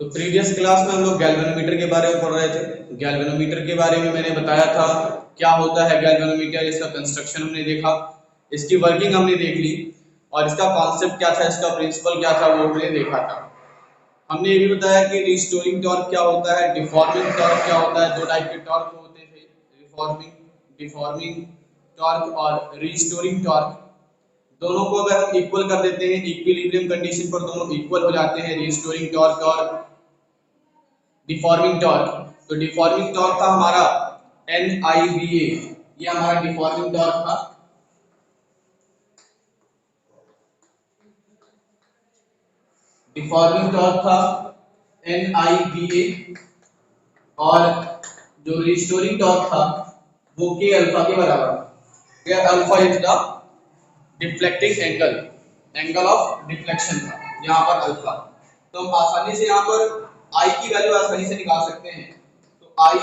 तो previous class में हम लोग गैल्वेनोमीटर के बारे में पढ़ रहे थे। गैल्वेनोमीटर के बारे में मैंने बताया था क्या होता है गैल्वेनोमीटर, इसका कंस्ट्रक्शन हमने देखा, इसकी वर्किंग हमने देख ली और इसका कॉन्सेप्ट क्या था, इसका प्रिंसिपल क्या था वो हमने देखा था। हमने ये भी बताया कि रिस्टोरिंग टॉर्क क्या होता है, डिफॉर्मिंग टॉर्क क्या होता है। दो टाइप के टॉर्क होते थे, डिफॉर्मिंग टॉर्क और रिस्टोरिंग टॉर्क। दोनों को अगर हम इक्वल कर देते हैं, इक्विलिब्रियम कंडीशन पर दोनों इक्वल हो जाते हैं, रिस्टोरिंग टॉर्क और डिफॉर्मिंग टॉर्क। तो डिफॉर्मिंग टॉर्क था हमारा NIBA, ये हमारा डिफॉर्मिंग टॉर्क था। डिफॉर्मिंग टॉर्क था NIBA और जो रिस्टोरिंग टॉर्क था वो K अल्फा के बराबर। K alpha is the deflecting angle of deflection था यहाँ पर अल्फा। तो हम आसानी से यहाँ पर I की वैल्यू आसानी से निकाल सकते हैं। तो I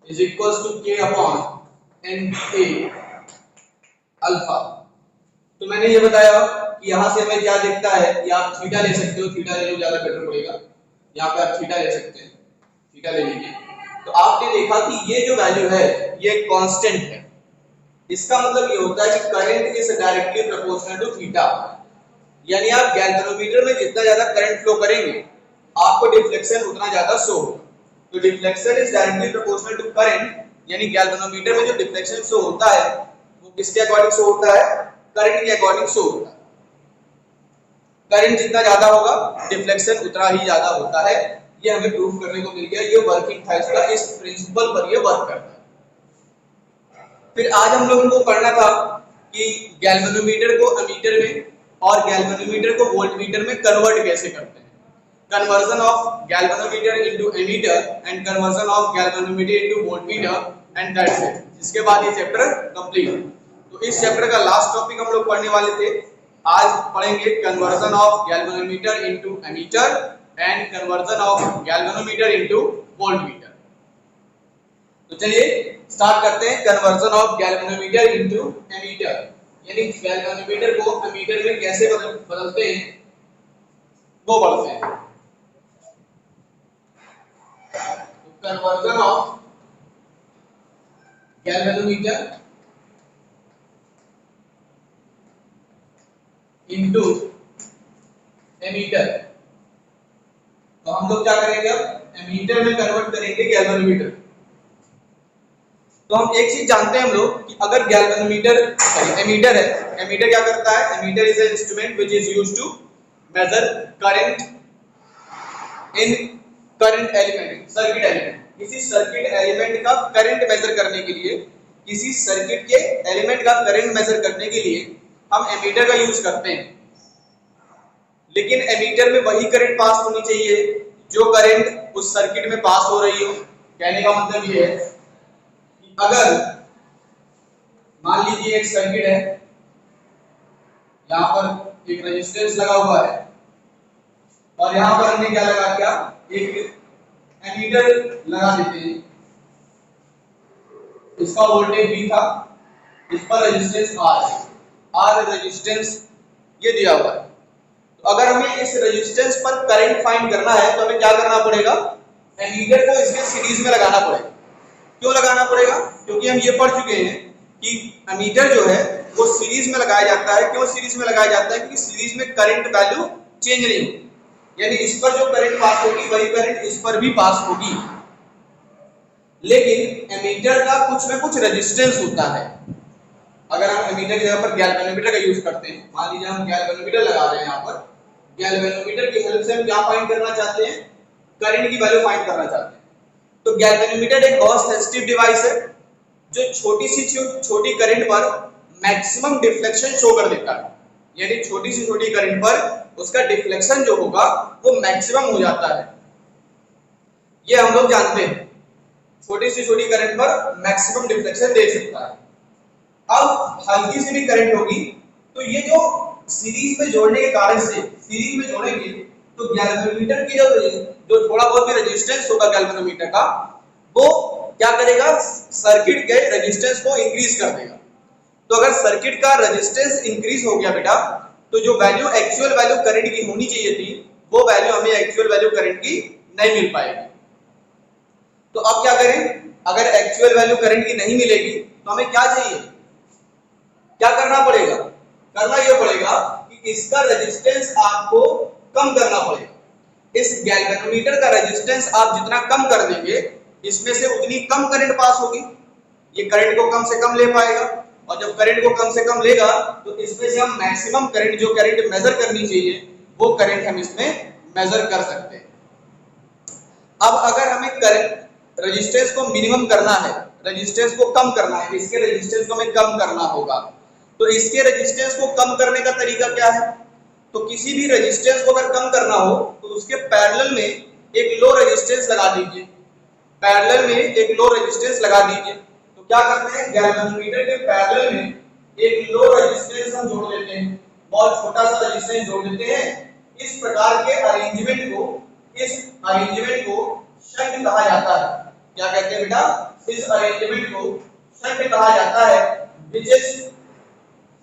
is equals to K upon NBA alpha. तो मैंने ये बताया कि यहाँ से हमें क्या दिखता है कि आप थीटा ले सकते हो, थीटा ले लो ज्यादा बेटर पड़ेगा। यहाँ पे आप थीटा ले सकते हैं, थीटा ले लीजिए। तो आपने देखा कि ये जो वैल्यू है ये कांस्टेंट है। इसका मतलब ये होता है कि current is directly proportional to theta. यानी आप गैल्वेनोमीटर में जितना ज्यादा करंट फ्लो करेंगे आपको डिफ्लेक्शन उतना ज्यादा शो होगा। तो deflection is directly proportional to current, यानी गैल्वेनोमीटर में जो डिफ्लेक्शन शो होता है वो किसके अकॉर्डिंग शो होता है, करंट के अकॉर्डिंग शो होता है। करंट जितना ज्यादा होगा डिफ्लेक्शन उतना ही ज्यादा होता है। ये हमें प्रूफ करने को मिल गया, ये वर्किंग था इसका, इस प्रिंसिपल पर ये वर्क करता है। फिर आज हम लोगों को पढ़ना था कि गैल्वेनोमीटर को एमीटर में और गैल्वेनोमीटर को वोल्टमीटर में कन्वर्ट कैसे करते हैं। Conversion of galvanometer into ammeter and conversion of galvanometer into voltmeter and that's it. इसके बाद ये चैप्टर कंप्लीट। तो इस चैप्टर का लास्ट टॉपिक हम लोग पढ़ने वाले थे। आज पढ़ेंगे conversion of galvanometer into ammeter and conversion of galvanometer into voltmeter. तो चलिए स्टार्ट करते हैं। Conversion of galvanometer into ammeter, यानी गैल्वेनोमीटर को एमीटर में कैसे बदलते हैं वो पढ़ते हैं। Conversion of galvanometer into ammeter. तो हम लोग क्या करेंगे, अब एमीटर में कन्वर्ट करेंगे गैल्वेनोमीटर। तो हम एक चीज जानते हैं हम लोग कि अगर गैल्वेनोमीटर एमीटर है, एमीटर क्या करता है, ammeter is an instrument which is used to measure current in current element, circuit element. किसी सर्किट एलिमेंट का करंट मेजर करने के लिए, किसी सर्किट के एलिमेंट का करंट मेजर करने के लिए हम एमीटर का यूज करते हैं। लेकिन एमीटर में वही करंट पास होनी चाहिए जो करंट उस सर्किट में पास हो रही हो। कहने का मतलब ये है कि अगर मान लीजिए एक सर्किट है, यहाँ पर एक रेजिस्टेंस लगा हुआ है और यहाँ पर हमने क्या लगा दिया, एक एमीटर लगा देते हैं। इसका वोल्टेज V था, इस पर रेजिस्टेंस R रेजिस्टेंस ये दिया हुआ है। तो अगर हमें इस रेजिस्टेंस पर करंट फाइंड करना है तो हमें क्या करना पड़ेगा, एमीटर को इसके सीरीज में लगाना पड़ेगा। क्यों लगाना पड़ेगा, क्योंकि हम ये पढ़ चुके हैं कि एमीटर जो है वो सीरीज में लगाया जाता है। क्यों सीरीज में लगाया जाता है, क्योंकि सीरीज में करंट वैल्यू चेंज नहीं होगी। यानी इस पर जो करंट पास होगी वही करंट इस पर भी पास होगी। लेकिन एमीटर का कुछ ना कुछ रेजिस्टेंस होता है। अगर हम एमीटर की जगह पर गैल्वेनोमीटर का यूज करते हैं, मान लीजिए हम गैल्वेनोमीटर लगा रहे हैं, यहाँ पर गैल्वेनोमीटर की हेल्प से हम क्या फाइंड करना चाहते हैं, करंट की वैल्यू फाइंड करना चाहते हैं। तो गैल्वेनोमीटर एक बहुत सेंसिटिव डिवाइस है जो छोटी करंट पर मैक्सिमम डिफ्लेक्शन शो कर देता है। यानी छोटी से छोटी करंट पर उसका डिफ्लेक्शन जो होगा वो मैक्सिमम हो जाता है। ये हम लोग जानते हैं, छोटी से छोटी करंट पर मैक्सिमम डिफ्लेक्शन दे सकता है। अब हल्की सी भी करंट होगी तो ये जो सीरीज में जोड़ने के कारण से, सीरीज में जोड़ेंगे तो गैल्वेनोमीटर की जो थोड़ा बहुत भी रेजिस्टेंस होगा गैल्वेनोमीटर का, वो क्या करेगा, सर्किट के रेजिस्टेंस को इंक्रीज कर देगा। तो अगर सर्किट का रेजिस्टेंस इंक्रीज हो गया बेटा, तो जो वैल्यू एक्चुअल वैल्यू करंट की होनी चाहिए थी वो वैल्यू हमें एक्चुअल वैल्यू करंट की नहीं मिल पाएगी। तो अब क्या करें, अगर एक्चुअल वैल्यू करंट की नहीं मिलेगी तो हमें क्या चाहिए, क्या करना पड़ेगा, करना यह पड़ेगा कि इसका रेजिस्टेंस आपको कम करना पड़ेगा। इस गैल्वेनोमीटर का रेजिस्टेंस आप जितना कम कर देंगे इसमें से उतनी कम करंट पास होगी, ये करंट को कम से कम ले पाएगा, और जब करंट को कम से कम लेगा तो इसमें से हम मैक्सिमम करंट, जो करंट मेजर करनी चाहिए वो करंट हम इसमें मेजर कर सकते हैं। अब अगर हमें करंट रेजिस्टेंस को मिनिमम करना है, रेजिस्टेंस को कम करना है, इसके रेजिस्टेंस को हमें कम करना होगा, तो इसके रेजिस्टेंस को कम करने का तरीका क्या है, तो किसी भी रेजिस्टेंस को अगर कम करना हो तो उसके पैरेलल में एक लो रेजिस्टेंस लगा दीजिए, पैरेलल में एक लो रेजिस्टेंस लगा दीजिए। तो क्या करते हैं, गैल्वेनोमीटर के पैरेलल में एक लो रेजिस्टेंस हम जोड़ देते हैं, बहुत छोटा सा रेजिस्टेंस जोड़ देते हैं। इस प्रकार के अरेंजमेंट को, इस अरेंजमेंट को शंट कहा जाता है। क्या कहते हैं बेटा, इस अरेंजमेंट को शंट कहा जाता है, which is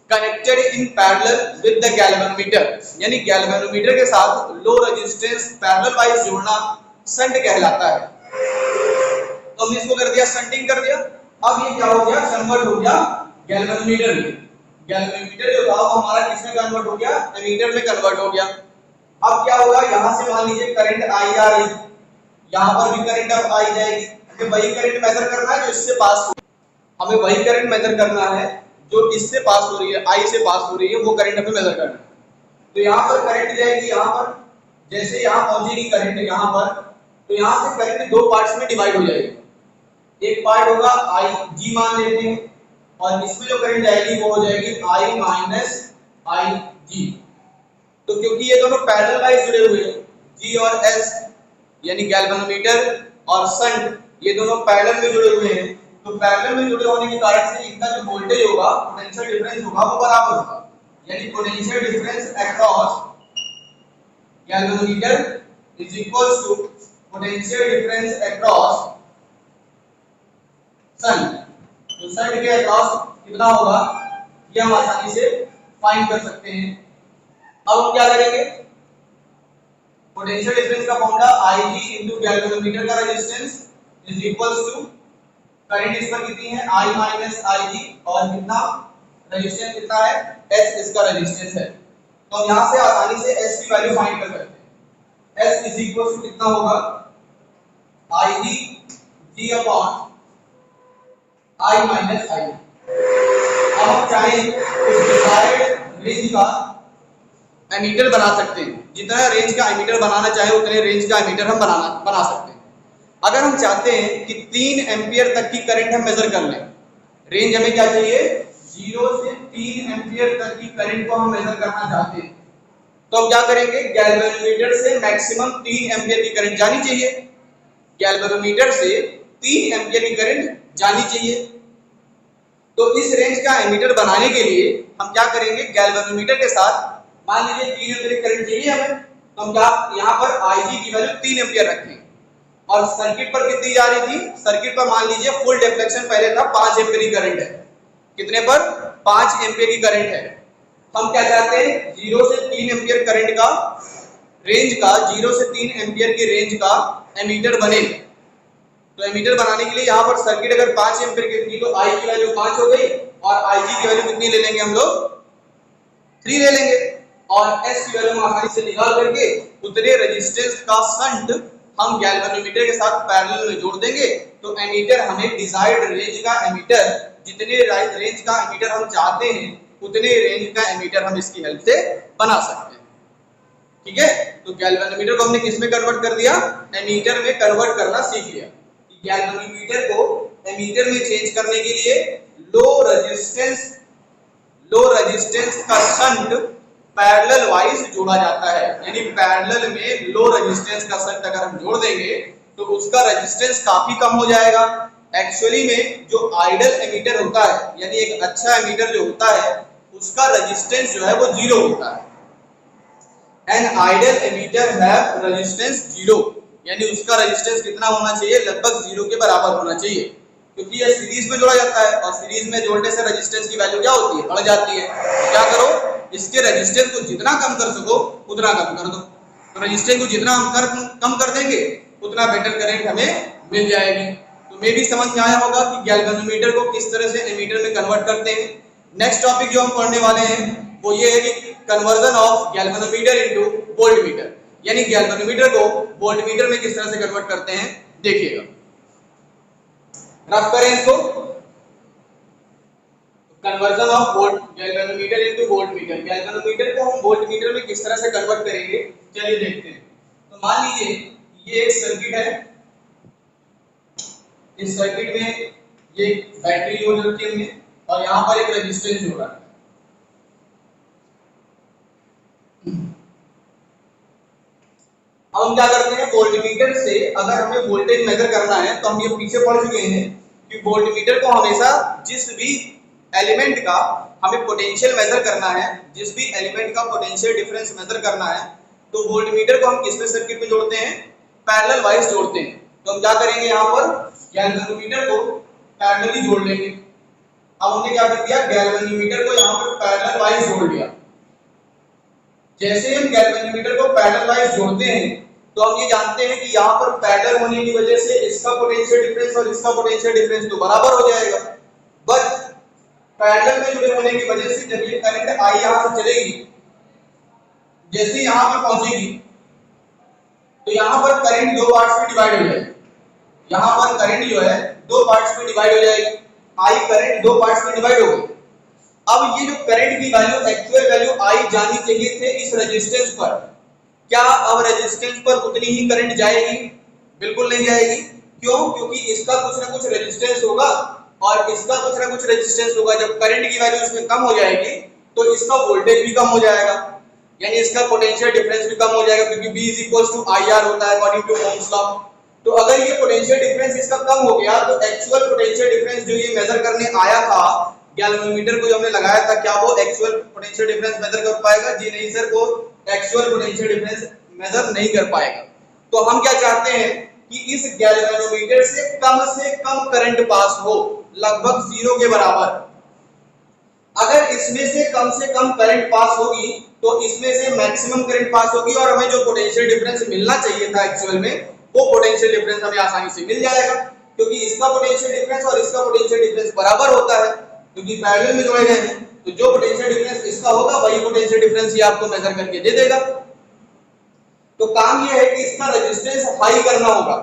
connected in parallel with the galvanometer, यानी गैल्वेनोमीटर के साथ लो रेजिस्टेंस पैरेलल वाइज जोड़ना शंट कहलाता है। तो हमने इसको कर दिया, शंटिंग कर दिया। अब ये क्या हो गया, कन्वर्ट हो गया गैल्वेनोमीटर में। गैल्वेनोमीटर जो था वो हमारा किसमें कन्वर्ट हो गया, एमीटर में कन्वर्ट हो गया। अब क्या होगा, यहां से मान लीजिए करंट आई आ रही, यहां पर भी करंट अब आई जाएगी, हमें वही करंट मेजर करना है जो इससे पास हो, हमें वही करंट मेजर करना है जो इससे पास हो रही है, आई से पास हो रही है, वो करंट हमें मेजर करना है। तो यहाँ पर करंट जाएगी, यहाँ पर जैसे यहाँ पहुंचेगी करंट यहाँ पर, तो यहाँ से करंट दो पार्ट्स में डिवाइड हो जाएगी। एक पार्ट होगा आई जी मान लेते हैं, और इसमें जो करंट जाएगी वो हो जाएगी आई माइनस आई जी। तो क्योंकि ये दोनों पैरेलल वाइज जुड़े हुए हैं, जी और एस यानी गैल्वेनोमीटर और शंट, ये दोनों पैरेलल में जुड़े हुए हैं, तो पैरेलल में जुड़े होने के कारण से इनका जो वोल्टेज होगा, पोटेंशियल डिफरेंस होगा, वो बराबर होगा। यानी potential difference across galvanometer is equals to potential difference across shunt. तो शंट के अक्रॉस कितना होगा ये हम आसानी से फाइंड कर सकते हैं। अब हम क्या करेंगे, पोटेंशियल डिफरेंस का फॉर्मूला Ig इनटू गैल्वेनोमीटर का resistance is equals to current इस पर कितनी है I माइनस Ig, और कितना रेजिस्टेंस कितना है S, इसका रेजिस्टेंस है। तो हम यहां से आसानी से S की वैल्यू फाइंड कर सकते हैं। S इज इक्वल्स टू कितना होगा Ig G upon I minus Ig। अब हम चाहें उस डिजायर्ड रेंज का एमीटर बना सकते हैं, जितना रेंज का एमीटर बनाना चाहे उतने रेंज का एमीटर हम बना सकते हैं। अगर हम चाहते हैं कि 3 एम्पियर तक की करंट हम मेजर कर लें, रेंज हमें क्या चाहिए, 0 से 3 एम्पियर तक की करंट को हम मेजर करना चाहते हैं, तो हम क्या करेंगे, गैल्वेनोमीटर से मैक्सिमम 3 एम्पियर की करंट जानी चाहिए, गैल्वेनोमीटर से 3 एम्पियर की करंट जानी चाहिए। तो इस रेंज का एमीटर बनाने के लिए हम क्या करेंगे, गैल्वेनोमीटर के साथ मान लीजिए 3 एम्पियर करंट चाहिए हमें, तो हम क्या यहाँ पर Ig की वैल्यू 3 एम्पियर रखें, और सर्किट पर कितनी जा रही थी, सर्किट पर मान लीजिए फुल डिफ्लेक्शन पहले था 5 एम्पियर की करंट है, कितने पर 5 एम्पियर की करंट है। हम क्या चाहते हैं, 0 से 3 एम्पियर करंट का रेंज का, 0 से 3 एम्पियर की रेंज का एमीटर बने। तो एमीटर बनाने के लिए यहाँ पर सर्किट अगर 5 एम्पियर की थी तो I की वैल्यू 5 हो गई, और Ig की वैल्यू कितनी ले लेंगे हम लोग, 3 ले लेंगे, और S की वैल्यू हम आसानी से निकाल करके उतने रेजिस्टेंस का शंट हम गैल्वेनोमीटर के साथ पैरेलल में जोड़ देंगे। तो एमीटर हमें डिजायर्ड रेंज का एमीटर, जितने रेंज का एमीटर हम चाहते हैं उतने रेंज का एमीटर हम इसकी हेल्प से बना सकते हैं। ठीक है, तो गैल्वेनोमीटर को हमने किस में कन्वर्ट कर दिया, एमीटर में कन्वर्ट करना सीख लिया। गैल्वेनोमीटर को एमीटर में चेंज करने के लिए लो रेजिस्टेंस का शंट पैरेलल वाइज जोड़ा जाता है, यानी पैरेलल में लो रेजिस्टेंस का शंट अगर हम जोड़ देंगे तो उसका रेजिस्टेंस काफी कम हो जाएगा। एक्चुअली में जो आइडल एमीटर होता है, यानी एक अच्छा एमीटर जो होता है उसका रेजिस्टेंस जो है वो 0 होता है। An ideal ammeter have resistance 0, यानी उसका रेजिस्टेंस कितना होना चाहिए, लगभग 0 के बराबर होना चाहिए, क्योंकि यह सीरीज में जोड़ा जाता है, और सीरीज में जोड़ने से रेजिस्टेंस की वैल्यू क्या होती है, बढ़ जाती है। क्या करो, इसके रेजिस्टेंस को जितना कम कर सको उतना कम कर दो। तो रेजिस्टेंस को जितना हम कम कर देंगे उतना बेटर करंट हमें मिल जाएगी। तो मे भी समझ में आया होगा कि गैल्वेनोमीटर को किस तरह से एमीटर में कन्वर्ट करते हैं। नेक्स्ट टॉपिक जो हम पढ़ने वाले हैं वो ये है कि conversion of galvanometer into voltmeter, यानी गैल्वेनोमीटर को वोल्टमीटर में किस तरह से कन्वर्ट करते हैं देखिएगा। रफ करें इसको, conversion of volt galvanometer into voltmeter. Galvanometer को हम वोल्टमीटर में किस तरह से कन्वर्ट करेंगे चलिए देखते हैं। तो मान लीजिए ये एक सर्किट है, इस सर्किट में ये बैटरी जोड़ रखी है और यहाँ पर एक रेजिस्टेंस जोड़ा है। अब हम क्या करते हैं, वोल्टमीटर से अगर हमें वोल्टेज मेजर करना है तो हम ये पीछे पढ़ चुके हैं कि वोल्टमीटर को हमेशा जिस भी एलिमेंट का हमें पोटेंशियल मेजर करना है, जिस भी एलिमेंट का पोटेंशियल डिफरेंस मेजर करना है, तो वोल्टमीटर को हम किसमें सर्किट में जोड़ते हैं, पैरेलल वाइज जोड़ते हैं। तो हम क्या करेंगे, यहाँ पर गैल्वेनोमीटर को पैरेलली जोड़ लेंगे। अब हमने क्या कर दिया, गैल्वेनोमीटर को यहाँ पर पैरेलल वाइज जोड़ लिया। जैसे हम गैल्वेनोमीटर को पैरेलल वाइज जोड़ते हैं तो हम ये जानते हैं कि यहाँ पर पैरेलल होने की वजह से इसका पोटेंशियल डिफरेंस और इसका पोटेंशियल डिफरेंस तो बराबर हो जाएगा। बट पैरेलल में जुड़े होने की वजह से जब ये करंट आई यहाँ से चलेगी, जैसे यहाँ पर पहुंचेगी तो यहाँ पर करंट दो पार्ट्स में डिवाइड हो जाएगी। यहाँ पर करंट जो है दो पार्ट्स में डिवाइड हो जाएगी। आई करंट दो पार्ट्स में डिवाइड हो गई। अब ये जो करंट की वैल्यू, एक्चुअल वैल्यू आई जानी चाहिए थे इस रेजिस्टेंस पर, क्या अब रेजिस्टेंस पर उतनी ही करंट जाएगी? बिल्कुल नहीं जाएगी। क्यों? क्योंकि इसका कुछ ना कुछ रेजिस्टेंस होगा और इसका कुछ ना कुछ रेजिस्टेंस होगा। जब करंट की वैल्यू इसमें कम हो जाएगी तो इसका वोल्टेज भी कम हो जाएगा, यानी इसका पोटेंशियल डिफरेंस भी कम हो जाएगा, क्योंकि V IR होता है अकॉर्डिंग टू ओम्स लॉ। तो अगर ये पोटेंशियल डिफरेंस इसका कम हो गया तो एक्चुअल पोटेंशियल डिफरेंस जो ये मेजर करने आया था गैल्वेनोमीटर को जो हमने लगाया था, क्या वो एक्चुअल पोटेंशियल डिफरेंस मेजर कर पाएगा? जी नहीं सर, वो एक्चुअल पोटेंशियल डिफरेंस मेजर नहीं कर पाएगा। तो हम क्या चाहते हैं कि इस गैल्वेनोमीटर से कम करंट पास हो, लगभग 0 के बराबर। अगर इसमें से कम करंट पास होगी तो इसमें से मैक्सिमम करंट पास होगी और हमें जो पोटेंशियल डिफरेंस मिलना चाहिए था एक्चुअल में, वो पोटेंशियल डिफरेंस हमें आसानी से मिल जाएगा, क्योंकि इसका पोटेंशियल डिफरेंस और इसका पोटेंशियल डिफरेंस बराबर होता है, क्योंकि पैरेलल में जोड़े गए हैं। तो जो पोटेंशियल डिफरेंस इसका होगा वही पोटेंशियल डिफरेंस ये आपको मेजर करके दे देगा। तो काम ये है कि इसका रेजिस्टेंस हाई करना होगा।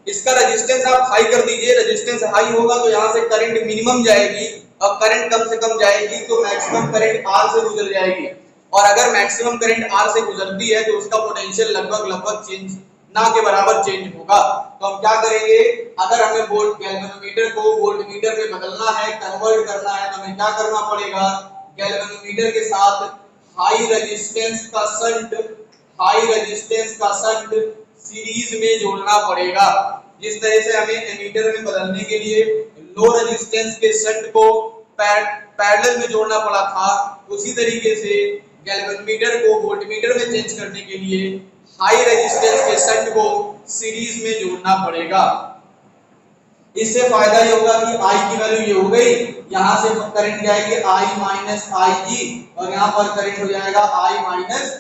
इसका रेजिस्टेंस आप हाई कर दीजिए, रेजिस्टेंस हाई होगा तो यहाँ से करंट मिनिमम जाएगी और करंट कम से कम जाएगी तो मैक्सिमम करंट R से गुजर जाएगी। और अगर मैक्सिमम करंट R से गुजरती है तो उसका पोटेंशियल लगभग चेंज ना के बराबर चेंज होगा। तो हम क्या करेंगे, अगर हमें वोल्ट गैल्वेनोमीटर को वोल्टमीटर में बदलना है, कन्वर्ट करना है, तो हमें क्या करना पड़ेगा, गैल्वेनोमीटर के साथ हाई रेजिस्टेंस का शंट सीरीज में जोड़ना पड़ेगा। जिस तरह से हमें एमीटर में बदलने के लिए लो रेजिस्टेंस के शंट को पैरेलल में जोड़ना पड़ा था, उसी तरीके से गैल्वेनोमीटर को वोल्टमीटर में चेंज करने के लिए हाई रेजिस्टेंस के शंट को सीरीज में जोड़ना पड़ेगा। इससे फायदा ये होगा कि I की वैल्यू ये हो गई, यहाँ से करंट जाएगी I माइनस IG और यहाँ पर करंट हो जाएगा I माइनस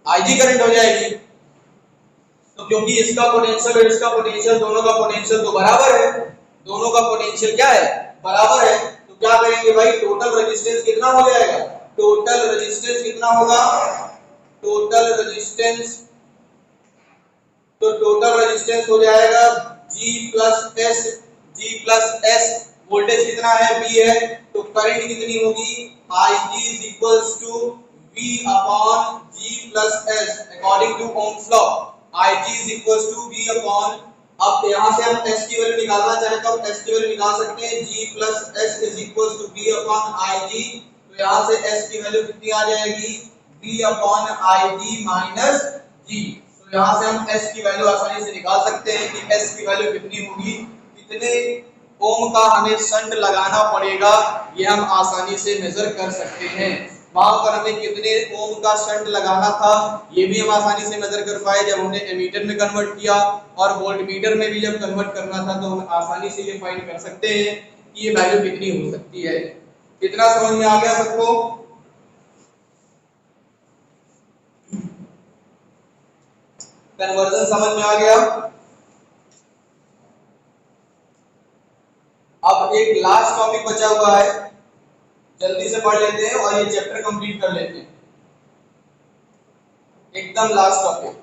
IG करंट हो जाएगी। तो क्योंकि इसका पोटेंशियल और इसका पोटेंशियल, दोनों का पोटेंशियल तो बराबर है, दोनों का पोटेंशियल क्या है, बराबर है। तो क्या करेंगे भाई, टोटल रेजिस्टेंस कितना हो जाएगा, टोटल रेजिस्टेंस कितना होगा, टोटल रेजिस्टेंस, तो टोटल रेजिस्टेंस हो जाएगा G प्लस S। वोल्टेज कितना है, V है, तो करंट कितनी होगी, IG is equals to V upon G plus S according to Ohm's law। IG is equals to V upon, अब यहाँ से हम S की वैल्यू निकालना चाहे तो हम S की वैल्यू निकाल सकते हैं, G plus S is equals to V upon IG। तो यहाँ से S की वैल्यू कितनी आ जाएगी, V upon IG minus G। तो यहाँ से हम S की वैल्यू आसानी से निकाल सकते हैं कि S की वैल्यू कितनी होगी, कितने ओम का हमें शंट लगाना पड़ेगा, ये हम आसानी से मेजर कर सकते हैं। वहां पर हमें कितने ओम का शंट लगाना था ये भी हम आसानी से मेजर कर पाए जब हमने एमीटर में कन्वर्ट किया, और वोल्टमीटर में भी जब कन्वर्ट करना था तो हम आसानी से ये फाइंड कर सकते हैं कि ये वैल्यू कितनी हो सकती है। कितना समझ में आ गया सबको? कन्वर्जन समझ में आ गया। अब एक लास्ट टॉपिक बचा हुआ है, जल्दी से पढ़ लेते हैं और ये चैप्टर कंप्लीट कर लेते हैं। एकदम last topic,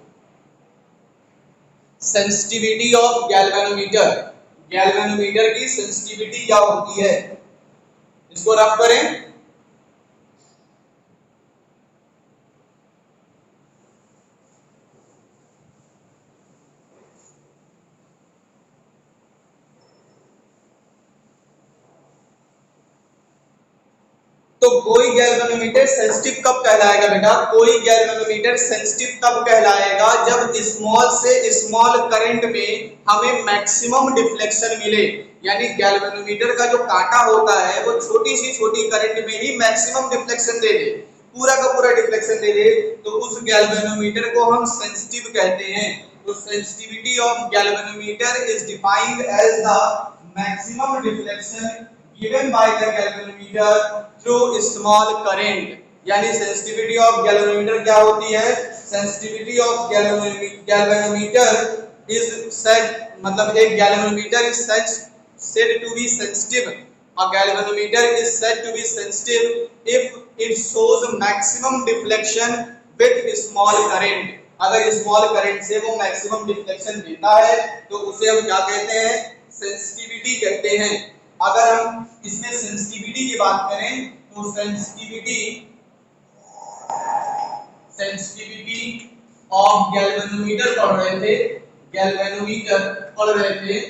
sensitivity of galvanometer. Galvanometer की सेंसिटिविटी क्या होती है, इसको रफ करें। तो कोई गैल्वेनोमीटर सेंसिटिव कब कहलाएगा बेटा, कोई गैल्वेनोमीटर सेंसिटिव तब कहलाएगा जब स्मॉल से स्मॉल करंट में हमें मैक्सिमम डिफ्लेक्शन मिले, यानी गैल्वेनोमीटर का जो कांटा होता है वो छोटी सी छोटी करंट में ही मैक्सिमम डिफ्लेक्शन दे दे, पूरा का पूरा डिफ्लेक्शन दे दे, तो उस गैल्वेनोमीटर को हम सेंसिटिव कहते हैं। तो sensitivity of galvanometer is defined as the maximum deflection given by the galvanometer through small current, यानी सेंसिटिविटी ऑफ गैल्वेनोमीटर क्या होती है, sensitivity of galvanometer is said, मतलब एक galvanometer is said to be sensitive, a galvanometer is said to be sensitive if it shows maximum deflection with small current। अगर small current से वो maximum deflection देता है तो उसे हम क्या कहते हैं, सेंसिटिविटी कहते हैं। अगर हम इसमें सेंसिटिविटी की बात करें तो सेंसिटिविटी ऑफ गैल्वेनोमीटर पढ़ रहे थे, गैल्वेनोमीटर पढ़ रहे थे,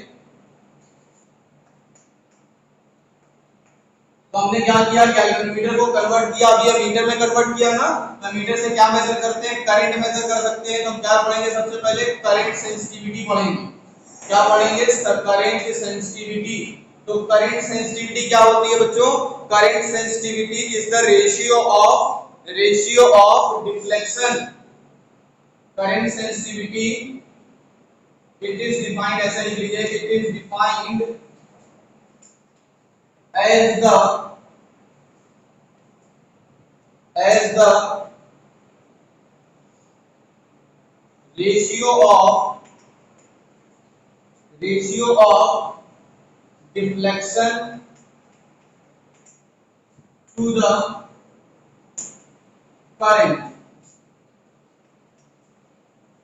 तो हमने क्या किया, गैल्वेनोमीटर को कन्वर्ट किया, अभी मीटर में कन्वर्ट किया ना, तो मीटर से क्या मेजर करते हैं, करंट मेजर कर सकते हैं। तो हम क्या पढ़ेंगे, सबसे पहले करंट सेंसिटिविटी पढ़ेंगे। क्या पढ़ेंगे, करंट सेंसिटिविटी। तो करंट सेंसिटिविटी क्या होती है बच्चों, current sensitivity is the ratio of deflection. Current sensitivity it is defined, ऐसा लिख लीजिए, it is defined as the ratio of deflection to the current,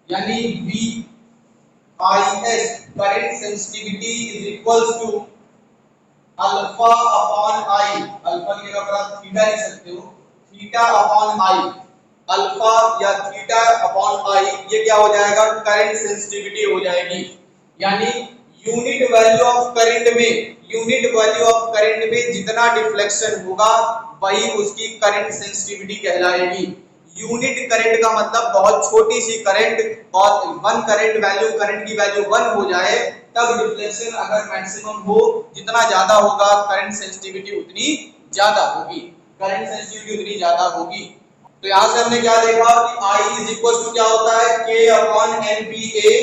यानी VIS current sensitivity is equals to alpha upon I, alpha की जगह पर आप theta लिख सकते हो, थीटा अपॉन आई, अल्फा या थीटा अपॉन आई, ये क्या हो जाएगा, करंट सेंसिटिविटी हो जाएगी। यानी यूनिट वैल्यू ऑफ करंट में जितना डिफ्लेक्शन होगा वही उसकी करंट सेंसिटिविटी कहलाएगी। यूनिट करंट का मतलब बहुत छोटी सी करंट, बहुत वन करंट वैल्यू, करंट की वैल्यू 1 हो जाए तब डिफ्लेक्शन अगर मैक्सिमम हो, जितना ज्यादा होगा करंट सेंसिटिविटी उतनी ज्यादा होगी, करंट सेंसिटिविटी उतनी ज्यादा होगी। तो यहां से हमने क्या देखा कि I इज इक्वल टू क्या होता है, K अपॉन NBA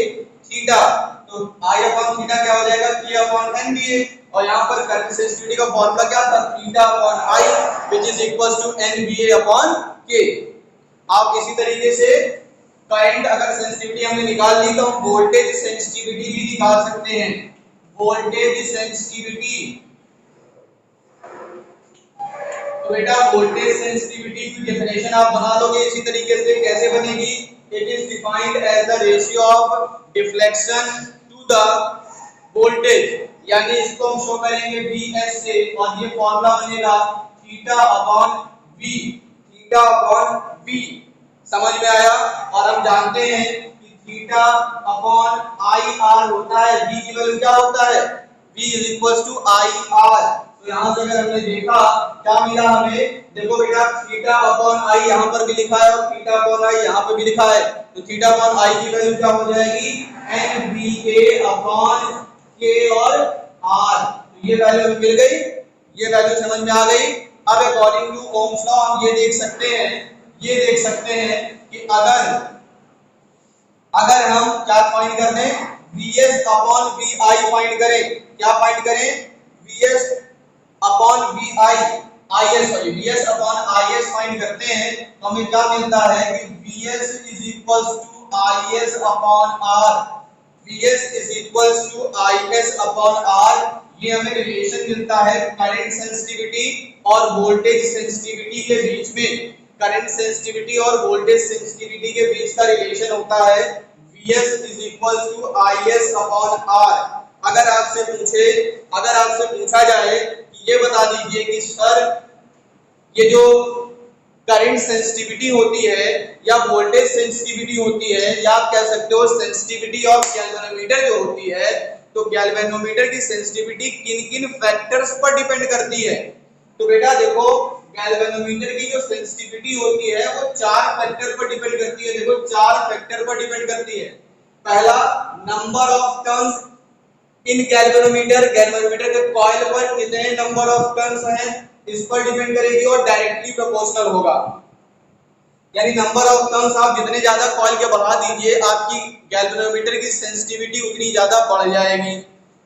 थीटा। तो I अपॉन थीटा क्या हो जाएगा, K अपॉन NBA, और यहां पर करंट सेंसिटिविटी का फार्मूला क्या था, theta upon I which is equal to NBA upon K। आप इसी तरीके से करंट अगर सेंसिटिविटी हमने निकाल ली तो हम वोल्टेज सेंसिटिविटी भी निकाल सकते हैं। वोल्टेज सेंसिटिविटी, तो बेटा वोल्टेज सेंसिटिविटी की डेफिनेशन आप बना लोगे इसी तरीके से। कैसे बनेगी, it is defined as the ratio of deflection to the voltage, यानी इसको हम शो करेंगे VS से, और ये फॉर्मूला बनेगा theta upon V, theta upon V। समझ में आया। और हम जानते हैं कि थीटा अपॉन IR होता है, V की वैल्यू क्या होता है, V is equal to IR। तो यहां से अगर हमने देखा क्या मिला हमें, देखो बेटा थीटा अपॉन I यहां पर भी लिखा है और थीटा अपॉन I यहां पर भी लिखा है, तो थीटा अपॉन I की वैल्यू क्या हो जाएगी, NBA अपॉन K और R। तो ये वैल्यू मिल गई, ये वैल्यू समझ में आ गई। अब अकॉर्डिंग टू ओम्स लॉ हम ये देख सकते हैं कि अगर हम क्या फाइंड करने, VS अपॉन VI फाइंड करें, क्या फाइंड करें, VS upon VS upon IS find करते हैं, तो हमें क्या मिलता है कि VS is equal to IS upon R, Vs is equals to IS upon R। ये हमें रिलेशन मिलता है करंट सेंसिटिविटी और वोल्टेज सेंसिटिविटी के बीच में। करंट सेंसिटिविटी और वोल्टेज सेंसिटिविटी के बीच का रिलेशन होता है Vs is equals to IS upon R। अगर आपसे पूछा जाए कि ये बता दीजिए कि सर ये जो करंट सेंसिटिविटी होती है या वोल्टेज सेंसिटिविटी होती है या आप कह सकते हो सेंसिटिविटी ऑफ गैल्वेनोमीटर जो होती है, तो गैल्वेनोमीटर की सेंसिटिविटी किन-किन फैक्टर्स पर डिपेंड करती है। तो बेटा देखो गैल्वेनोमीटर की जो सेंसिटिविटी होती है वो 4 फैक्टर पर डिपेंड करती है। देखो 4 फैक्टर पर डिपेंड करती है। पहला number of turns in galvanometer, galvanometer के कॉइल पर कितने नंबर ऑफ टर्न्स हैं इस पर डिपेंड करेगी और डायरेक्टली प्रोपोर्शनल होगा। यानी नंबर ऑफ टर्न्स आप जितने ज्यादा कॉइल के बढ़ा दीजिए आपकी गैल्वेनोमीटर की सेंसिटिविटी उतनी ज्यादा बढ़ जाएगी।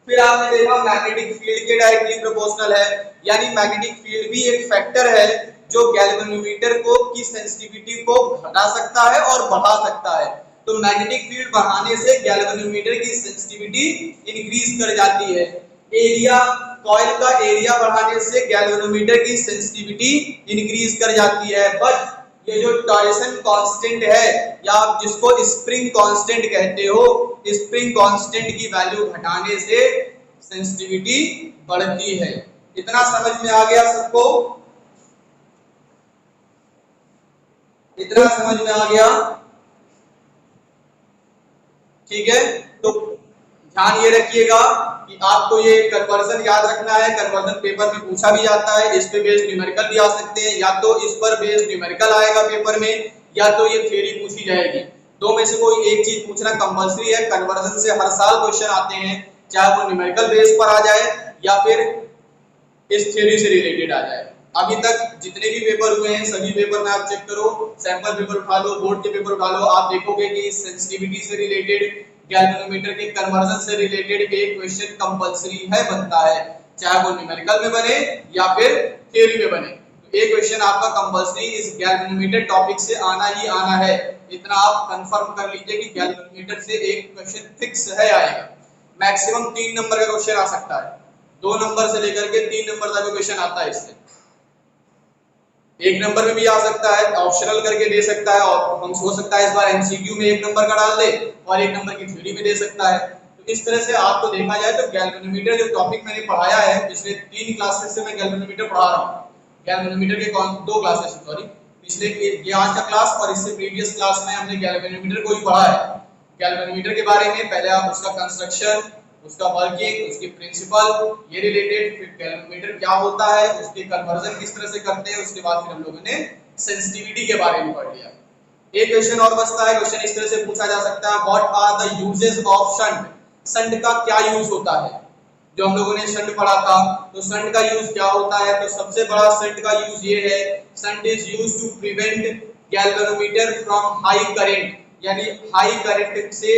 फिर आपने देखा मैग्नेटिक फील्ड के डायरेक्टली प्रोपोर्शनल है, यानी मैग्नेटिक फील्ड भी एक फैक्टर है जो गैल्वेनोमीटर को की सेंसिटिविटी को घटा सकता है और बढ़ा सकता है। तो मैग्नेटिक फील्ड बढ़ाने से गैल्वेनोमीटर की सेंसिटिविटी इंक्रीज कर जाती है। एरिया, कॉइल का एरिया बढ़ाने से गैल्वेनोमीटर की सेंसिटिविटी इंक्रीज कर जाती है। बट ये जो टॉरसन कांस्टेंट है या आप जिसको स्प्रिंग कांस्टेंट कहते हो, स्प्रिंग कांस्टेंट की वैल्यू घटाने से सेंसिटिविटी बढ़ती है। इतना समझ में आ गया सबको? इतना समझ में आ गया? ठीक है, तो ध्यान ये रखिएगा कि आपको ये कन्वर्जन याद रखना है। कन्वर्जन पेपर में पूछा भी जाता है, इस पे बेस्ड न्यूमेरिकल भी आ सकते हैं, या तो इस पर बेस्ड न्यूमेरिकल आएगा पेपर में या तो ये थ्योरी पूछी जाएगी। दो में से कोई एक चीज पूछना कंपलसरी है। कन्वर्जन से हर साल क्वेश्चन आते हैं, चाहे वो न्यूमेरिकल बेस पर आ जाए या फिर इस थ्योरी से रिलेटेड आ जाए। अभी तक जितने भी पेपर हुए हैं सभी पेपर में आप चेक करो, सैंपल पेपर उठा लो, बोर्ड के पेपर उठा लो, आप देखोगे कि सेंसिटिविटी से रिलेटेड, गैल्वेनोमीटर के कन्वर्जन से रिलेटेड एक क्वेश्चन कंपलसरी है, बनता है, चाहे वो न्यूमेरिकल में बने या फिर थ्योरी में बने। तो एक क्वेश्चन आपका कंपलसरी इस गैल्वेनोमीटर टॉपिक से आना ही आना है। इतना आप कंफर्म कर लीजिए कि गैल्वेनोमीटर से एक क्वेश्चन फिक्स है आएगा। मैक्सिमम 3 नंबर का क्वेश्चन आ सकता है, 2 नंबर से लेकर के 3 नंबर तक क्वेश्चन आता है इससे। 1 नंबर में भी आ सकता है, ऑप्शनल करके दे सकता है, और हम हो सकता है इस बार एमसीक्यू में 1 नंबर का डाल दे और 1 नंबर की थ्योरी में दे सकता है। तो इस तरह से आपको देखा जाए तो गैल्वेनोमीटर जो टॉपिक मैंने पढ़ाया है, पिछले 3 क्लासेस से मैं गैल्वेनोमीटर पढ़ा रहा हूँ। गैल्वेनोमीटर के 2 क्लासेस सॉरी, पिछले ये आज का क्लास और इससे प्रीवियस क्लास में हमने गैल्वेनोमीटर को ही पढ़ा है। गैल्वेनोमीटर के बारे में पहले आप उसका कंस्ट्रक्शन, उसका वर्किंग, उसके प्रिंसिपल ये रिलेटेड, फिर गैल्वेनोमीटर क्या होता है, उसके कन्वर्जन किस तरह से करते हैं, उसके बाद फिर हम लोगों ने सेंसिटिविटी के बारे में पढ़ लिया। एक क्वेश्चन और बचता है, क्वेश्चन इस तरह से पूछा जा सकता है, what are the uses of shunt? Shunt का क्या यूज होता है? जो हम लोगों ने शंट पढ़ा था, तो शंट का यूज क्या होता है? तो सबसे बड़ा शंट का यूज ये है, shunt is used to prevent galvanometer from high current, यानी हाई करंट से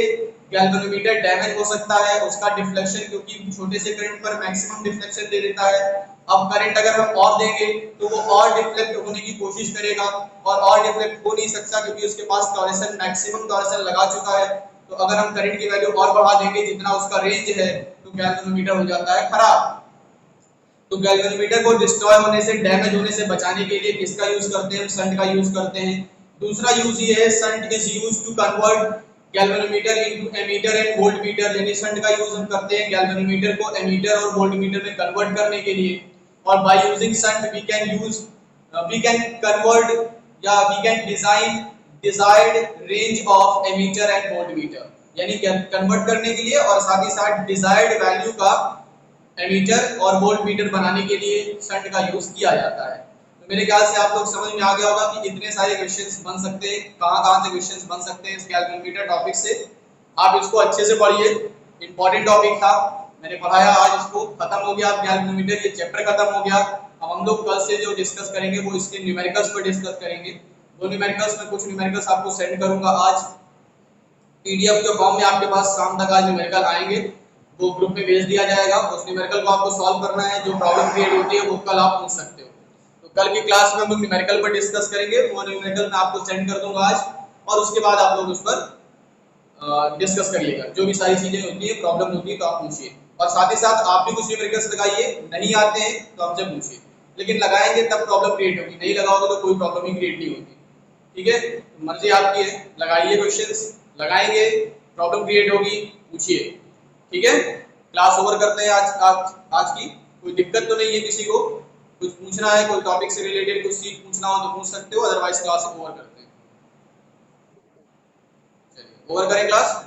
गैल्वेनोमीटर डैमेज हो सकता है, उसका डिफ्लेक्शन, क्योंकि छोटे से करंट पर मैक्सिमम डिफ्लेक्शन दे देता है। अब करंट अगर हम और देंगे तो वो और डिफ्लेक्ट होने की कोशिश करेगा और डिफ्लेक्ट हो नहीं सकता क्योंकि उसके पास टॉरसन, मैक्सिमम टॉरसन लगा चुका है। तो अगर हम करंट की वैल्यू और बढ़ा देंगे जितना उसका रेंज है तो गैल्वेनोमीटर हो जाता है खराब। तो गैल्वेनोमीटर को डिस्ट्रॉय होने से, डैमेज होने से बचाने के लिए किसका यूज करते हैं? शंट का यूज करते हैं। दूसरा यूज ये है, shunt is used to convert galvanometer into ammeter and voltmeter, यानी शंट का यूज हम करते हैं गैल्वेनोमीटर को एमीटर और वोल्टमीटर में कन्वर्ट करने के लिए। और by using shunt we can convert या we can design desired range of ammeter and voltmeter, यानी कन्वर्ट करने के लिए और साथ ही साथ डिजायर्ड वैल्यू का एमीटर और वोल्टमीटर बनाने के लिए शंट का यूज किया जाता है। तो मेरे ख्याल से आप लोग समझ में आ गया होगा कि इतने सारे क्वेश्चंस बन सकते हैं, कहां-कहां से क्वेश्चंस बन सकते हैं इस गैल्वेनोमीटर टॉपिक से। आप इसको अच्छे से पढ़िए, इंपॉर्टेंट टॉपिक था, मैंने पढ़ाया, आज इसको खत्म हो गया। अब गैल्वेनोमीटर ये चैप्टर खत्म हो गया। अब हम लोग कल से जो डिस्कस करेंगे वो इसके न्यूमेरिकल्स पर डिस्कस करेंगे। दो न्यूमेरिकल्स में कुछ न्यूमेरिकल्स आपको सेंड करूंगा आज पीडीएफ के फॉर्म में, आपके पास शाम तक आज न्यूमेरिकल आएंगे, वो ग्रुप में भेज दिया जाएगा। उस न्यूमेरिकल को आपको सॉल्व करना है, जो प्रॉब्लम क्रिएट होती है वो कल आप पूछ सकते हो। तो कल की क्लास में हम लोग न्यूमेरिकल पर डिस्कस करेंगे, वो न्यूमेरिकल मैं आपको सेंड कर दूंगा आज, और उसके बाद आप लोग उस पर डिस्कस करिएगा। जो भी सारी चीजें होती है, प्रॉब्लम होती है तो आप पूछिए, और साथ ही साथ आप भी कुछ न्यूमेरिकल्स लगाइए। नहीं आते हैं तो हमसे पूछिए, लेकिन लगाएंगे तब प्रॉब्लम क्रिएट होगी, नहीं लगाओगे तो कोई प्रॉब्लम ही क्रिएट नहीं होगी। ठीक है, मर्जी आपकी है, लगाइए क्वेश्चंस, लगाएंगे प्रॉब्लम क्रिएट होगी, पूछिए। ठीक है, क्लास ओवर करते हैं आज की। कोई दिक्कत तो नहीं है किसी को? कुछ पूछना है, कोई टॉपिक से रिलेटेड कुछ चीज पूछना हो तो पूछ सकते हो, अदरवाइज क्लास ओवर करते हैं। चलिए ओवर करें क्लास।